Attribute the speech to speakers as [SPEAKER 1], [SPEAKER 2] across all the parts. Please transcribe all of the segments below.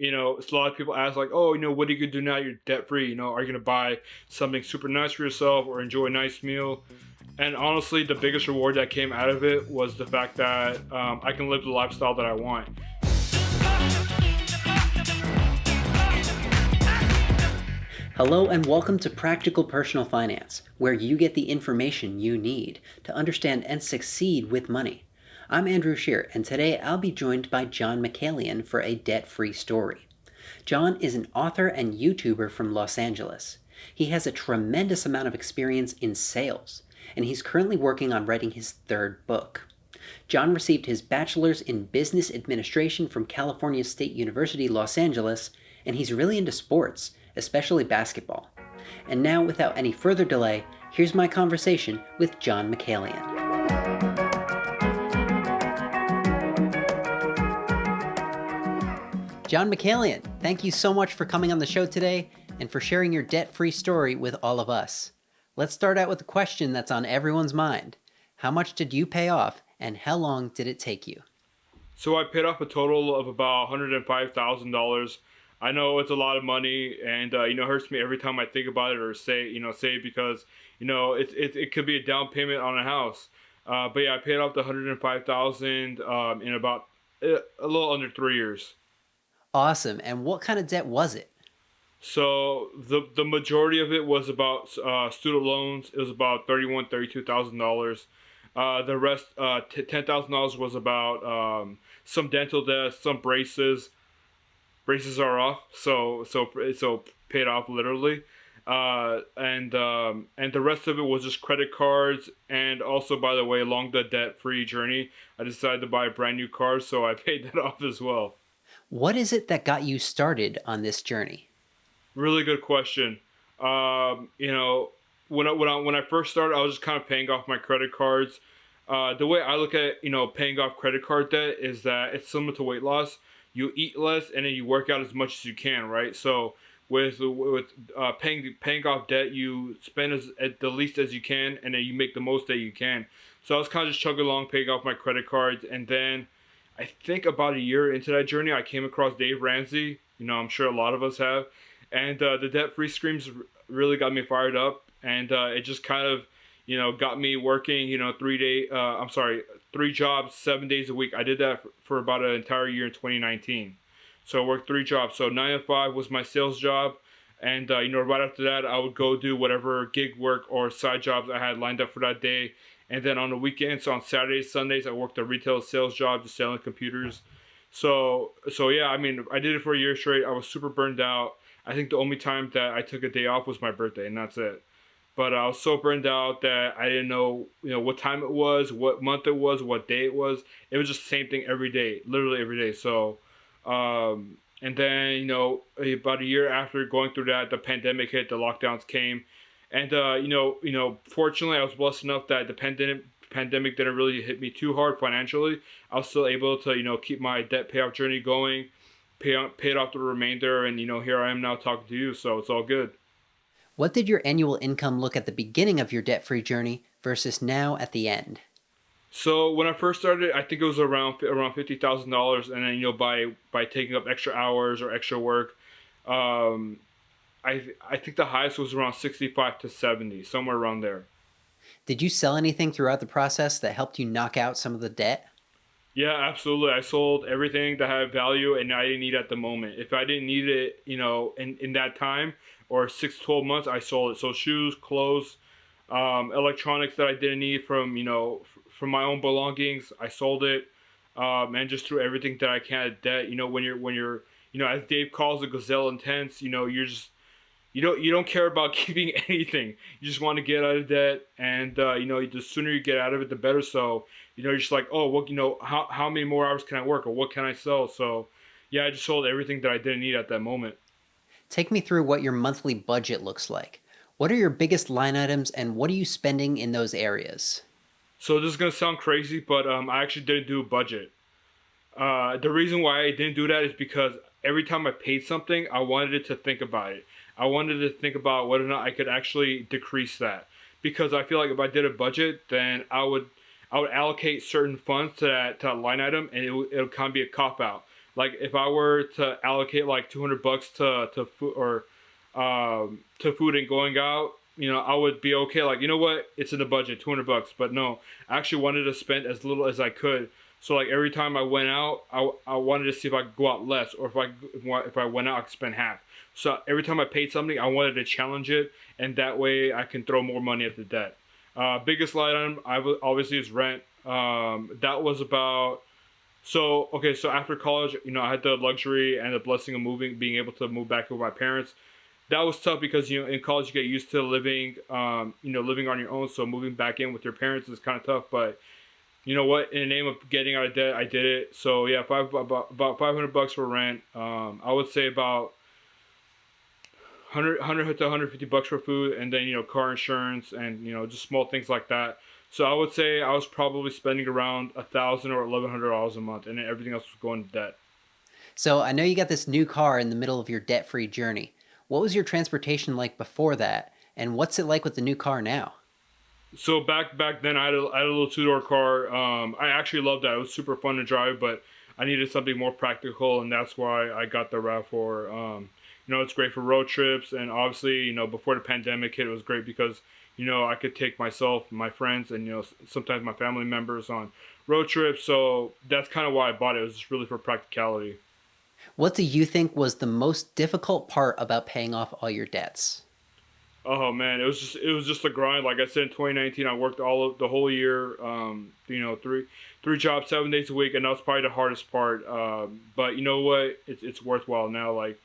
[SPEAKER 1] it's a lot of people ask like, oh, what are you gonna do now? You're debt free. Are you gonna buy something super nice for yourself or enjoy a nice meal? And honestly, the biggest reward that came out of it was the fact that I can live the lifestyle that I want.
[SPEAKER 2] Hello and welcome to Practical Personal Finance, where you get the information you need to understand and succeed with money. I'm Andrew Shear, and today I'll be joined by John McCallion for a debt-free story. John is an author and YouTuber from Los Angeles. He has a tremendous amount of experience in sales, and he's currently working on writing his third book. John received his bachelor's in business administration from California State University, Los Angeles, and he's really into sports, especially basketball. And now, without any further delay, here's my conversation with John McCallion. John McCallion, thank you so much for coming on the show today and for sharing your debt-free story with all of us. Let's start out with a question that's on everyone's mind. How much did you pay off, and how long did it take you?
[SPEAKER 1] So I paid off a total of about $105,000. I know it's a lot of money, and it hurts me every time I think about it or say it because it could be a down payment on a house. But yeah, I paid off the 105,000 in about a little under 3 years.
[SPEAKER 2] Awesome. And what kind of debt was it?
[SPEAKER 1] So the majority of it was about student loans. It was about $32,000. The rest, $10,000 was about some dental debt, some braces. Braces are off, so paid off literally, and the rest of it was just credit cards. And also, by the way, along the debt-free journey, I decided to buy a brand new car, so I paid that off as well.
[SPEAKER 2] What is it that got you started on this journey?
[SPEAKER 1] Really good question. When I first started, I was just kind of paying off my credit cards. The way I look at paying off credit card debt is that it's similar to weight loss. You eat less and then you work out as much as you can, right? So with paying off debt, you spend at the least as you can, and then you make the most that you can. So I was kind of just chugging along, paying off my credit cards, and then I think about a year into that journey, I came across Dave Ramsey. I'm sure a lot of us have, and the debt-free screams really got me fired up, and it just kind of got me working, 3 jobs, 7 days a week. I did that for about an entire year in 2019. So I worked 3 jobs. So 9 to 5 was my sales job. And, right after that, I would go do whatever gig work or side jobs I had lined up for that day. And then on the weekends, on Saturdays, Sundays, I worked a retail sales job, just selling computers. So yeah, I mean, I did it for a year straight. I was super burned out. I think the only time that I took a day off was my birthday, and that's it. But I was so burned out that I didn't know, what time it was, what month it was, what day it was. It was just the same thing every day, literally every day. So, and then, about a year after going through that, the pandemic hit, the lockdowns came. And, fortunately, I was blessed enough that the pandemic didn't really hit me too hard financially. I was still able to, keep my debt payoff journey going, paid off the remainder. And, here I am now talking to you. So it's all good.
[SPEAKER 2] What did your annual income look at the beginning of your debt-free journey versus now at the end?
[SPEAKER 1] So when I first started, I think it was around $50,000, and then by taking up extra hours or extra work, I think the highest was around 65 to 70, somewhere around there.
[SPEAKER 2] Did you sell anything throughout the process that helped you knock out some of the debt?
[SPEAKER 1] Yeah, absolutely. I sold everything that had value and I didn't need at the moment. If I didn't need it, in that time or 6 to 12 months, I sold it. So shoes, clothes, electronics that I didn't need from my own belongings, I sold it. And just threw everything that I can at debt. When you're as Dave calls it, gazelle intense. You're just you don't care about keeping anything. You just want to get out of debt, and the sooner you get out of it, the better. So you're just like, oh, well, how many more hours can I work, or what can I sell? So yeah, I just sold everything that I didn't need at that moment.
[SPEAKER 2] Take me through what your monthly budget looks like. What are your biggest line items and what are you spending in those areas?
[SPEAKER 1] So this is gonna sound crazy, but I actually didn't do a budget. The reason why I didn't do that is because every time I paid something, I wanted it to think about it. I wanted to think about whether or not I could actually decrease that. Because I feel like if I did a budget, then I would allocate certain funds to that line item, and it would kind of be a cop out. Like if I were to allocate like 200 bucks to food or to food and going out, I would be okay. Like, you know what? It's in the budget, 200 bucks. But no, I actually wanted to spend as little as I could. So like every time I went out, I wanted to see if I could go out less, or if I went out, I could spend half. So every time I paid something, I wanted to challenge it, and that way I can throw more money at the debt. Biggest line item obviously is rent. That was about so after college, I had the luxury and the blessing of being able to move back with my parents. That was tough because in college you get used to living, living on your own. So moving back in with your parents is kind of tough. But you know what? In the name of getting out of debt, I did it. So yeah, about 500 bucks for rent. I would say about 100 to 150 bucks for food, and then car insurance and just small things like that. So I would say I was probably spending around $1,000 or $1,100 a month, and then everything else was going to debt.
[SPEAKER 2] So I know you got this new car in the middle of your debt-free journey. What was your transportation like before that, and what's it like with the new car now?
[SPEAKER 1] So back then, I had a little two-door car. I actually loved that. It was super fun to drive, but I needed something more practical, and that's why I got the RAV4. It's great for road trips, and obviously, before the pandemic hit, it was great because I could take myself, my friends, and sometimes my family members on road trips. So that's kind of why I bought it. It was just really for practicality.
[SPEAKER 2] What do you think was the most difficult part about paying off all your debts?
[SPEAKER 1] Oh man, it was just a grind. Like I said, in 2019, I worked all of the whole year. Three jobs, 7 days a week, and that was probably the hardest part. But you know what? It's worthwhile now. Like,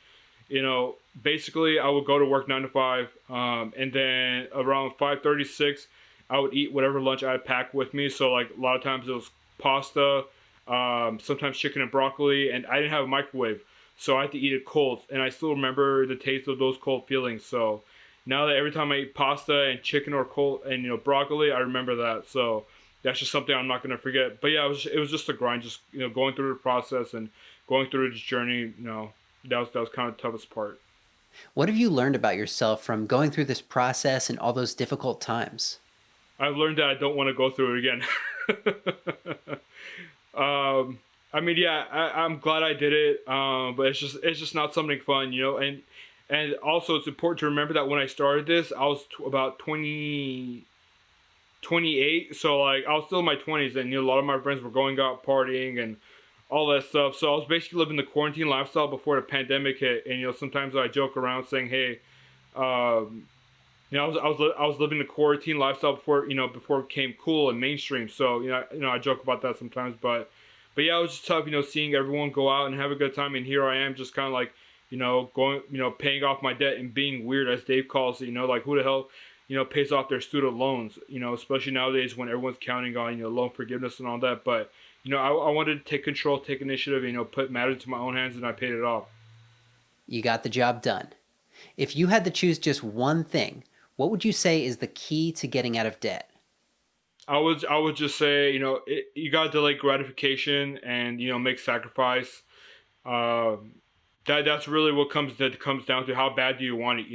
[SPEAKER 1] basically, I would go to work 9 to 5, and then around 5:36, I would eat whatever lunch I packed with me. So like a lot of times it was pasta, sometimes chicken and broccoli, and I didn't have a microwave, so I had to eat it cold. And I still remember the taste of those cold feelings. So now that every time I eat pasta and chicken or cold and broccoli, I remember that. So that's just something I'm not gonna forget. But yeah, it was just a grind, just going through the process and going through this journey. That was kind of the toughest part.
[SPEAKER 2] What have you learned about yourself from going through this process and all those difficult times?
[SPEAKER 1] I've learned that I don't want to go through it again. I mean, yeah, I'm glad I did it, but it's just not something fun, and also it's important to remember that when I started this, I was about 28, so like I was still in my 20s, and a lot of my friends were going out partying and all that stuff. So I was basically living the quarantine lifestyle before the pandemic hit, and sometimes I joke around saying, "Hey, um, I was living the quarantine lifestyle before it became cool and mainstream." So I joke about that sometimes, but yeah, it was just tough, seeing everyone go out and have a good time, and here I am, just kind of like, going, paying off my debt and being weird, as Dave calls it. Like who the hell, pays off their student loans, especially nowadays when everyone's counting on, loan forgiveness and all that. But I wanted to take control, take initiative, put matters into my own hands, and I paid it off.
[SPEAKER 2] You got the job done. If you had to choose just one thing, what would you say is the key to getting out of debt?
[SPEAKER 1] I would just say, you gotta delay gratification and make sacrifice. Um, that's really what comes down to how bad do you want it.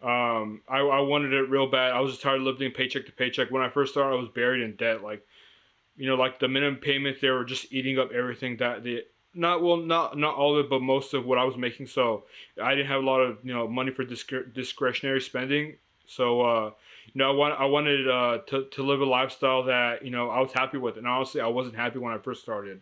[SPEAKER 1] I wanted it real bad. I was just tired of living paycheck to paycheck. When I first started, I was buried in debt. Like the minimum payments, they were just eating up everything that the not all of it, but most of what I was making. So I didn't have a lot of money for discretionary spending. So I wanted to live a lifestyle that I was happy with, and honestly, I wasn't happy when I first started.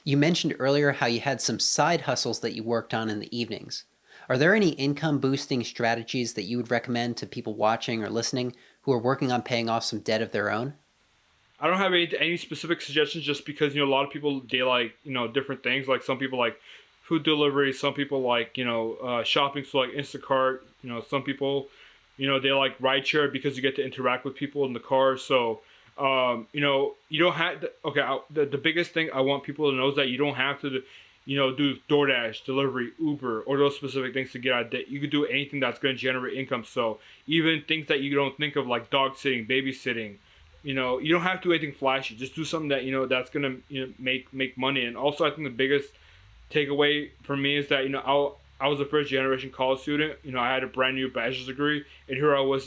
[SPEAKER 2] You mentioned earlier how you had some side hustles that you worked on in the evenings. Are there any income boosting strategies that you would recommend to people watching or listening who are working on paying off some debt of their own?
[SPEAKER 1] I don't have any specific suggestions, just because a lot of people, they like different things. Like some people like food delivery, some people like shopping, so like Instacart. Some people they like rideshare because you get to interact with people in the car. So you don't have to, okay. The biggest thing I want people to know is that you don't have to do DoorDash, delivery, Uber, or those specific things to get out of debt. You can do anything that's going to generate income. So even things that you don't think of, like dog sitting, babysitting, you don't have to do anything flashy. Just do something that that's gonna make money. And also, I think the biggest takeaway for me is that I was a first generation college student. I had a brand new bachelor's degree, and here I was,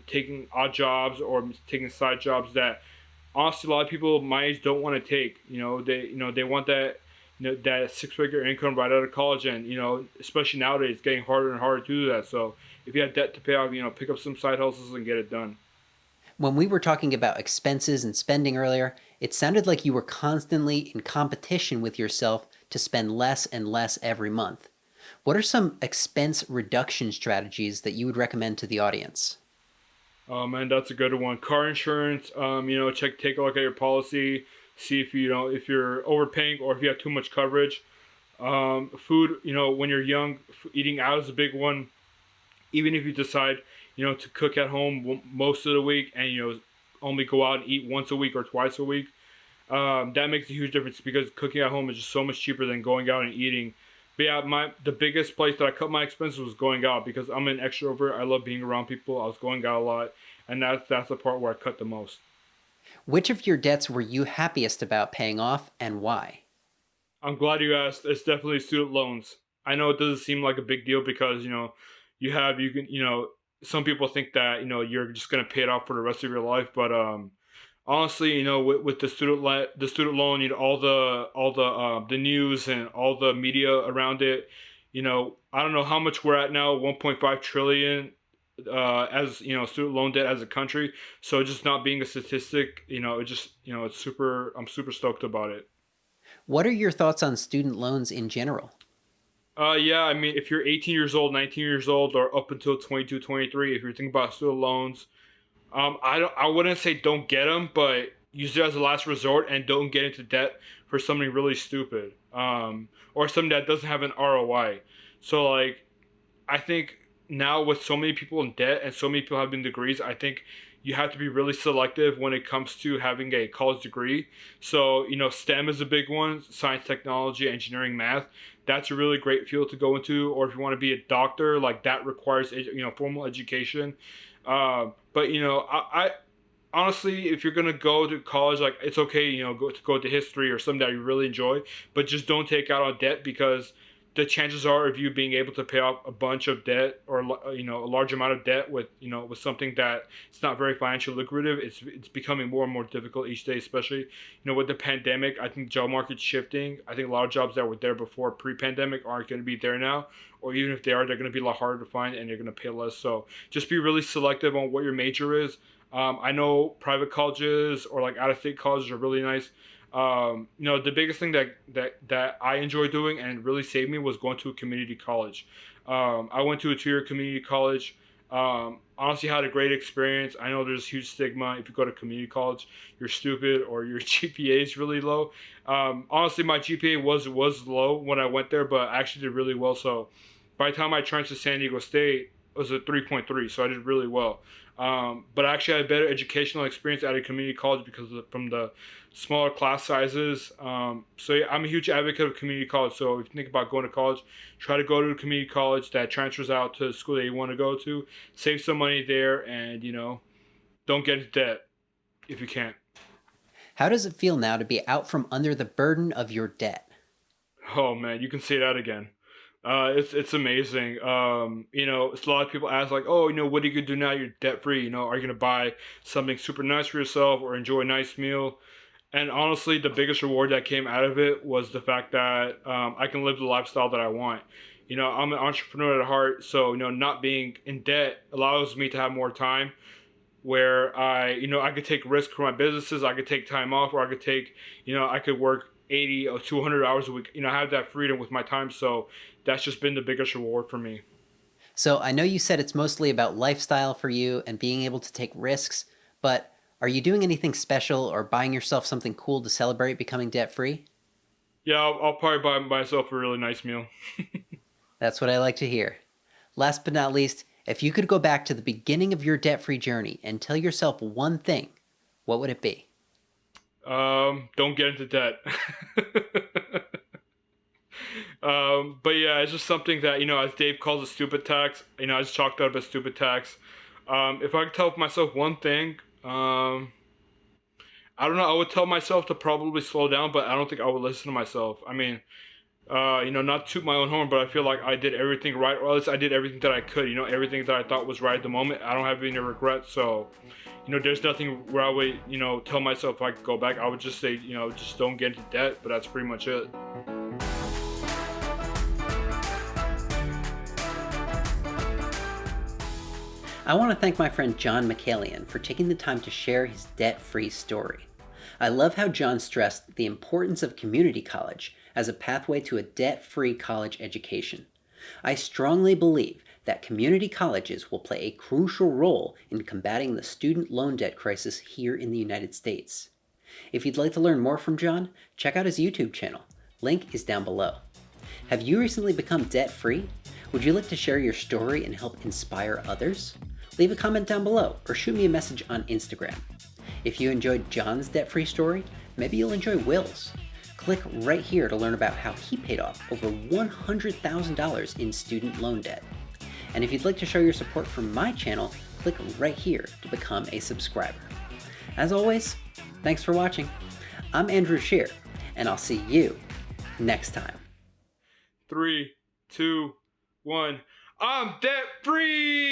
[SPEAKER 1] taking odd jobs or taking side jobs that honestly a lot of people my age don't want to take. They want that that six-figure income right out of college, and especially nowadays, it's getting harder and harder to do that. So if you have debt to pay off, pick up some side hustles and get it done.
[SPEAKER 2] When we were talking about expenses and spending earlier, it sounded like you were constantly in competition with yourself to spend less and less every month. What are some expense reduction strategies that you would recommend to the audience?
[SPEAKER 1] Oh man, that's a good one. Car insurance. Take a look at your policy. See if if you're overpaying or if you have too much coverage. Food. When you're young, eating out is a big one. Even if you decide, to cook at home most of the week and only go out and eat once a week or twice a week, that makes a huge difference because cooking at home is just so much cheaper than going out and eating. But yeah, the biggest place that I cut my expenses was going out because I'm an extrovert. I love being around people. I was going out a lot, and that's the part where I cut the most.
[SPEAKER 2] Which of your debts were you happiest about paying off and why?
[SPEAKER 1] I'm glad you asked. It's definitely student loans. I know it doesn't seem like a big deal because you can some people think that you're just gonna pay it off for the rest of your life, but honestly, with the student loan, the news and all the media around it, I don't know how much we're at now, 1.5 trillion, as student loan debt as a country. So just not being a statistic, it just it's super. I'm super stoked about it.
[SPEAKER 2] What are your thoughts on student loans in general?
[SPEAKER 1] Yeah, I mean, if you're 18 years old, 19 years old, or up until 22, 23, if you're thinking about student loans, I wouldn't say don't get them, but use it as a last resort and don't get into debt for something really stupid, or something that doesn't have an ROI. So like, I think now with so many people in debt and so many people having degrees, I think you have to be really selective when it comes to having a college degree. So, STEM is a big one: science, technology, engineering, math. That's a really great field to go into. Or if you want to be a doctor, like that requires, formal education. But, I honestly, if you're gonna go to college, like it's okay, go to history or something that you really enjoy, but just don't take out on debt because the chances are of you being able to pay off a bunch of debt or a large amount of debt with with something that it's not very financially lucrative, it's becoming more and more difficult each day, especially with the pandemic. I think job market's shifting. I think a lot of jobs that were there before pre-pandemic aren't going to be there now, or even if they are, they're going to be a lot harder to find and you're going to pay less. So just be really selective on what your major is. I know private colleges or like out-of-state colleges are really nice. The biggest thing that I enjoy doing and really saved me was going to a community college. I went to a two-year community college. Honestly, had a great experience. I know there's a huge stigma if you go to community college, you're stupid or your GPA is really low. Honestly, my GPA was low when I went there, but I actually did really well. So by the time I transferred to San Diego State, it was a 3.3, so I did really well. But I actually had a better educational experience at a community college because from the smaller class sizes. So yeah, I'm a huge advocate of community college. So if you think about going to college, try to go to a community college that transfers out to the school that you want to go to. Save some money there, and don't get into debt if you can't.
[SPEAKER 2] How does it feel now to be out from under the burden of your debt?
[SPEAKER 1] Oh man, you can say that again. It's amazing. It's a lot of people ask like, oh, what are you gonna do now? You're debt free. Are you gonna buy something super nice for yourself or enjoy a nice meal? And honestly, the biggest reward that came out of it was the fact that I can live the lifestyle that I want. I'm an entrepreneur at heart, so not being in debt allows me to have more time where I could take risk for my businesses. I could take time off, or I could take, I could work 80 or 200 hours a week. I have that freedom with my time, so that's just been the biggest reward for me.
[SPEAKER 2] So I know you said it's mostly about lifestyle for you and being able to take risks, but are you doing anything special or buying yourself something cool to celebrate becoming debt free?
[SPEAKER 1] Yeah, I'll probably buy myself a really nice meal.
[SPEAKER 2] That's what I like to hear. Last but not least, if you could go back to the beginning of your debt free journey and tell yourself one thing, what would it be?
[SPEAKER 1] Don't get into debt. But yeah, it's just something that, as Dave calls a stupid tax, I just chalked up as stupid tax. If I could tell myself one thing, I don't know, I would tell myself to probably slow down, but I don't think I would listen to myself. I mean, not toot my own horn, but I feel like I did everything right, or at least I did everything that I could, everything that I thought was right at the moment. I don't have any regrets, so, there's nothing where I would, tell myself if I could go back. I would just say, just don't get into debt, but that's pretty much it.
[SPEAKER 2] I want to thank my friend John McCallion for taking the time to share his debt-free story. I love how John stressed the importance of community college as a pathway to a debt-free college education. I strongly believe that community colleges will play a crucial role in combating the student loan debt crisis here in the United States. If you'd like to learn more from John, check out his YouTube channel. Link is down below. Have you recently become debt-free? Would you like to share your story and help inspire others? Leave a comment down below or shoot me a message on Instagram. If you enjoyed John's debt-free story, maybe you'll enjoy Will's. Click right here to learn about how he paid off over $100,000 in student loan debt. And if you'd like to show your support for my channel, click right here to become a subscriber. As always, thanks for watching. I'm Andrew Scheer, and I'll see you next time.
[SPEAKER 1] 3, 2, 1. I'm debt free!